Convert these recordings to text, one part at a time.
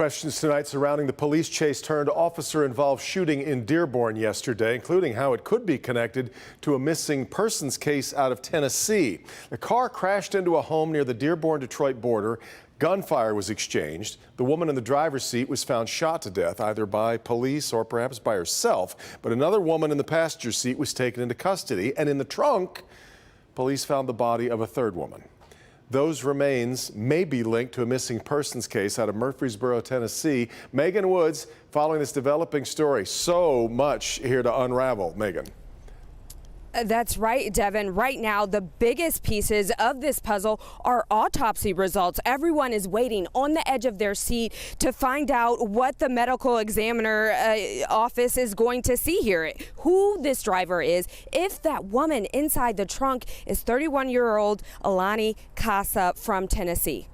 Questions tonight surrounding the police chase turned officer-involved shooting in Dearborn yesterday, including how it could be connected to a missing persons case out of Tennessee. The car crashed into a home near the Dearborn-Detroit border. Gunfire was exchanged. The woman in the driver's seat was found shot to death, either by police or perhaps by herself. But another woman in the passenger seat was taken into custody, and in the trunk, police found the body of a third woman. Those remains may be linked to a missing persons case out of Murfreesboro, Tennessee. Megan Woods following this developing story. So much here to unravel. Megan. That's right, Devin. Right now, the biggest pieces of this puzzle are autopsy results. Everyone is waiting on the edge of their seat to find out what the medical examiner office is going to see here, who this driver is, if that woman inside the trunk is 31-year-old Alani Casa from Tennessee.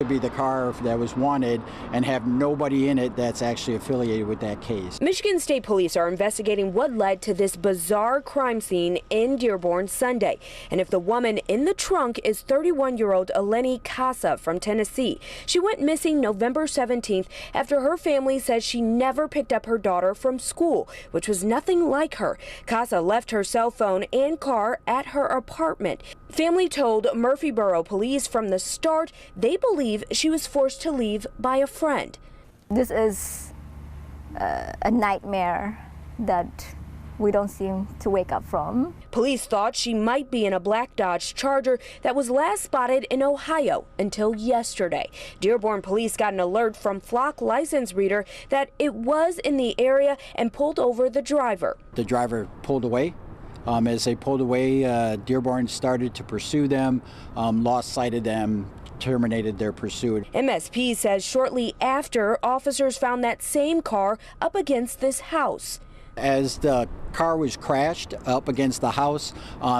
Be the car that was wanted and have nobody in it that's actually affiliated with that case. Michigan State Police are investigating what led to this bizarre crime scene in Dearborn Sunday. And if the woman in the trunk is 31-year-old Alani Casa from Tennessee. She went missing November 17th after her family says she never picked up her daughter from school, which was nothing like her. Casa left her cell phone and car at her apartment. Family told Murfreesboro police from the start they believe she was forced to leave by a friend. This is a nightmare that we don't seem to wake up from. Police thought she might be in a black Dodge Charger that was last spotted in Ohio until yesterday. Dearborn police got an alert from Flock license reader that it was in the area and pulled over the driver. The driver pulled away. As they pulled away, Dearborn started to pursue them, lost sight of them, terminated their pursuit. MSP says shortly after, officers found that same car up against this house. As the car was crashed up against the house,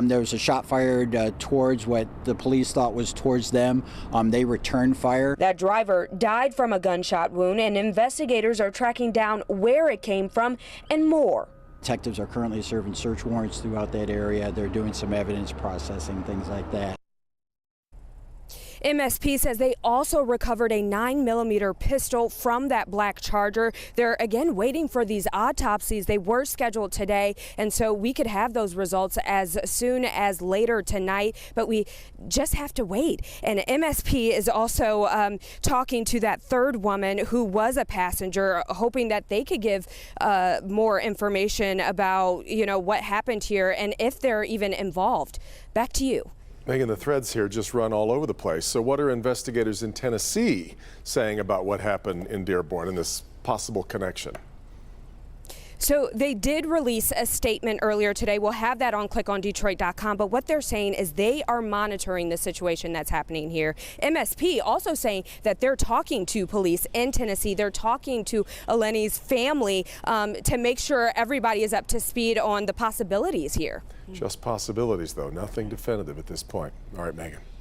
there was a shot fired towards what the police thought was towards them. They returned fire. That driver died from a gunshot wound, and investigators are tracking down where it came from and more. Detectives are currently serving search warrants throughout that area. They're doing some evidence processing, things like that. MSP says they also recovered a 9mm pistol from that black Charger. They're again waiting for these autopsies. They were scheduled today, and so we could have those results as soon as later tonight, but we just have to wait. And MSP is also talking to that third woman who was a passenger, hoping that they could give more information about, what happened here and if they're even involved. Back to you. Megan, the threads here just run all over the place. So what are investigators in Tennessee saying about what happened in Dearborn and this possible connection? So they did release a statement earlier today. We'll have that on clickondetroit.com. But what they're saying is they are monitoring the situation that's happening here. MSP also saying that they're talking to police in Tennessee. They're talking to Alani's family to make sure everybody is up to speed on the possibilities here. Just possibilities, though. Nothing definitive at this point. All right, Megan.